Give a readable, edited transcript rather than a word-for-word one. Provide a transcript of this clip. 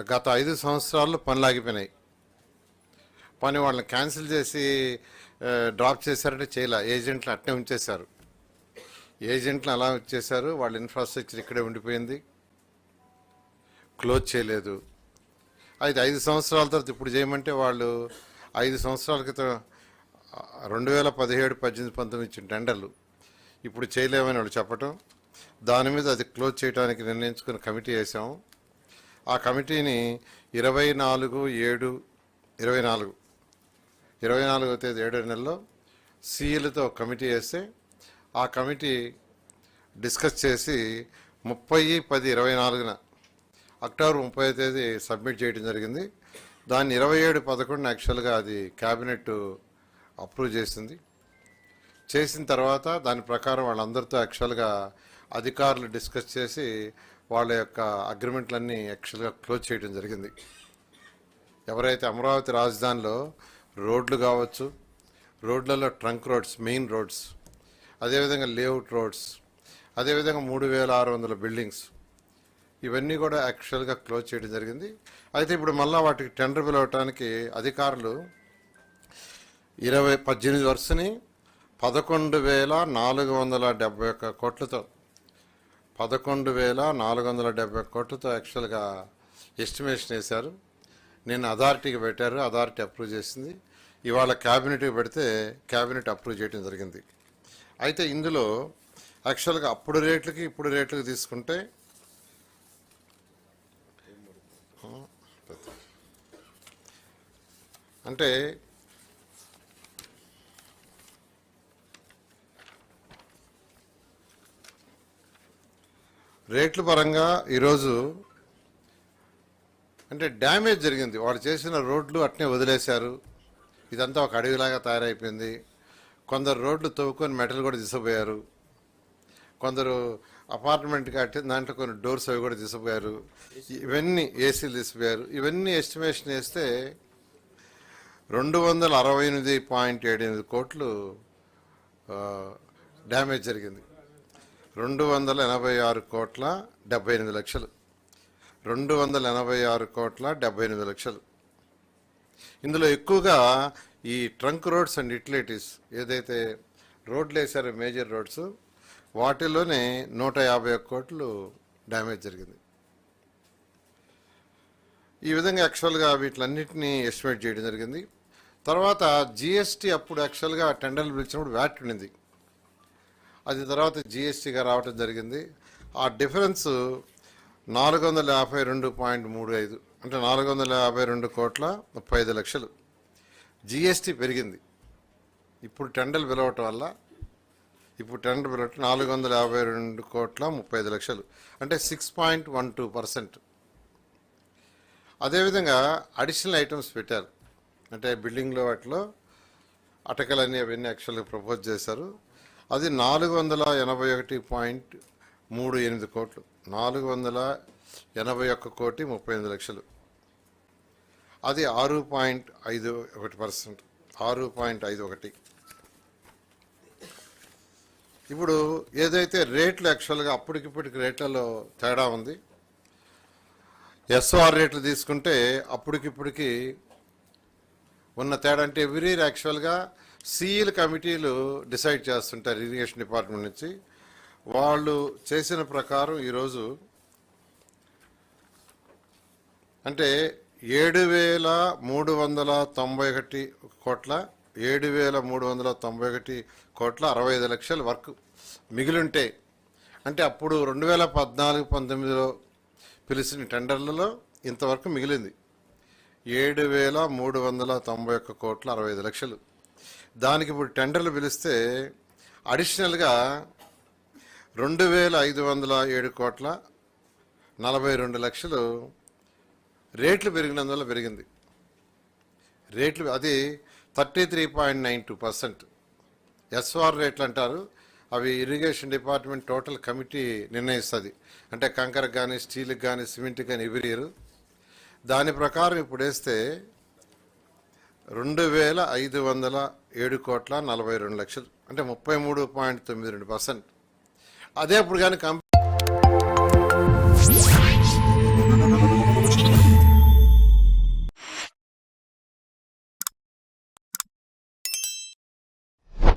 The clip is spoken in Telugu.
గత 5 సంవత్సరాల్లో పనులు ఆగిపోయినాయి. పని వాళ్ళని క్యాన్సిల్ చేసి డ్రాప్ చేశారంటే చేయలే. ఏజెంట్లు అట్నే ఉంచేశారు. ఏజెంట్లు అలా ఉంచేశారు. వాళ్ళ ఇన్ఫ్రాస్ట్రక్చర్ ఇక్కడే ఉండిపోయింది, క్లోజ్ చేయలేదు. అయితే 5 సంవత్సరాల తర్వాత ఇప్పుడు చేయమంటే వాళ్ళు 5 సంవత్సరాల క్రితం 2017, 18, 19 ఇచ్చిన టెండర్లు ఇప్పుడు చేయలేమని వాళ్ళు చెప్పటం, దాని మీద అది క్లోజ్ చేయడానికి నిర్ణయించుకుని కమిటీ వేసాము. ఆ కమిటీని 24/7/24 తేదీ 7వ నెలలో సీఈలతో కమిటీ వేస్తే ఆ కమిటీ డిస్కస్ చేసి 30/10/24 అక్టోబర్ 30వ తేదీ సబ్మిట్ చేయడం జరిగింది. దాన్ని 27/11 యాక్చువల్గా అది క్యాబినెట్ అప్రూవ్ చేసింది. చేసిన తర్వాత దాని ప్రకారం వాళ్ళందరితో యాక్చువల్గా అధికారులు డిస్కస్ చేసి వాళ్ళ యొక్క అగ్రిమెంట్లన్నీ యాక్చువల్గా క్లోజ్ చేయడం జరిగింది. ఎవరైతే అమరావతి రాజధానిలో రోడ్లు కావచ్చు, రోడ్లలో ట్రంక్ రోడ్స్, మెయిన్ రోడ్స్, అదేవిధంగా లేఅవుట్ రోడ్స్, అదేవిధంగా 3600 బిల్డింగ్స్, ఇవన్నీ కూడా యాక్చువల్గా క్లోజ్ చేయడం జరిగింది. అయితే ఇప్పుడు మళ్ళీ వాటికి టెండర్ పిలవటానికి అధికారులు 18 వర్షని 11,471 కోట్లతో 11,470 కోట్లతో యాక్చువల్గా ఎస్టిమేషన్ వేశారు. నేను అథారిటీకి పెట్టారు, అథారిటీ అప్రూవ్ చేసింది. ఇవాళ క్యాబినెట్కి పెడితే క్యాబినెట్ అప్రూవ్ చేయడం జరిగింది. అయితే ఇందులో యాక్చువల్గా అప్పుడు రేట్లకి ఇప్పుడు రేట్లకి తీసుకుంటే అంటే రేట్ల పరంగా ఈరోజు అంటే డ్యామేజ్ జరిగింది. వాళ్ళు చేసిన రోడ్లు అట్నే వదిలేశారు. ఇదంతా ఒక అడవిలాగా తయారైపోయింది. కొందరు రోడ్లు తవ్వుకొని మెటల్ కూడా తీసుకుపోయారు. కొందరు అపార్ట్మెంట్ కట్టి దాంట్లో కొన్ని డోర్స్ అవి కూడా తీసుకుపోయారు. ఇవన్నీ ఏసీలు తీసుకుపోయారు. ఇవన్నీ ఎస్టిమేషన్ వేస్తే 268.78 కోట్లు డ్యామేజ్ జరిగింది. 286,78,00,000. 286,78,00,000. ఇందులో ఎక్కువగా ఈ ట్రంక్ రోడ్స్ అండ్ యుటిలిటీస్ ఏదైతే రోడ్లు వేసారో మేజర్ రోడ్స్ వాటిలోనే 151 కోట్లు డ్యామేజ్ జరిగింది. ఈ విధంగా యాక్చువల్గా వీటిలన్నింటినీ ఎస్టిమేట్ చేయడం జరిగింది. తర్వాత జిఎస్టీ అప్పుడు యాక్చువల్గా టెండర్లు పిలిచినప్పుడు వ్యాట్ ఉండింది, అది తర్వాత జిఎస్టీగా రావటం జరిగింది. ఆ డిఫరెన్స్ 452.35 అంటే 452,35,00,000 జిఎస్టీ పెరిగింది. ఇప్పుడు టెండర్లు పిలవటం వల్ల 452,35,00,000 అంటే 6.12%. అదేవిధంగా అడిషనల్ ఐటమ్స్ పెట్టారు. అంటే బిల్డింగ్లో వాటిలో అటకలన్నీ అవన్నీ యాక్చువల్గా ప్రపోజ్ చేశారు. అది 481.38 కోట్లు, 481,38,38,00,000. అది 6.51%, 6.51. ఇప్పుడు ఏదైతే రేట్లు యాక్చువల్గా అప్పటికిప్పటికి రేట్లలో తేడా ఉంది. ఎస్ఓఆర్ రేట్లు తీసుకుంటే అప్పటికిప్పటికి ఉన్న తేడా అంటే ఎవ్రీ ఇయర్ యాక్చువల్గా సీఈల కమిటీలు డిసైడ్ చేస్తుంటారు ఇరిగేషన్ డిపార్ట్మెంట్ నుంచి. వాళ్ళు చేసిన ప్రకారం ఈరోజు అంటే 7,391 కోట్ల 7,391,65,00,000 వర్క్ మిగిలింటే, అంటే అప్పుడు 2014-19లో పిలిచిన టెండర్లలో ఇంతవరకు మిగిలింది 7,391,65,00,000. దానికి ఇప్పుడు టెండర్లు పిలిస్తే అడిషనల్గా 2,507,42,00,000 రేట్లు పెరిగినందువల్ల పెరిగింది. రేట్లు అది 33.92%. ఎస్ఆర్ రేట్లు అంటారు, అవి ఇరిగేషన్ డిపార్ట్మెంట్ టోటల్ కమిటీ నిర్ణయిస్తుంది. అంటే కంకరకు కానీ, స్టీల్కి కానీ, సిమెంట్కి కానీ ఎవ్రీ ఇయర్. దాని ప్రకారం ఇప్పుడు వేస్తే 2,507,42,00,000 అంటే 33.92%. అదే ఇప్పుడు కానీ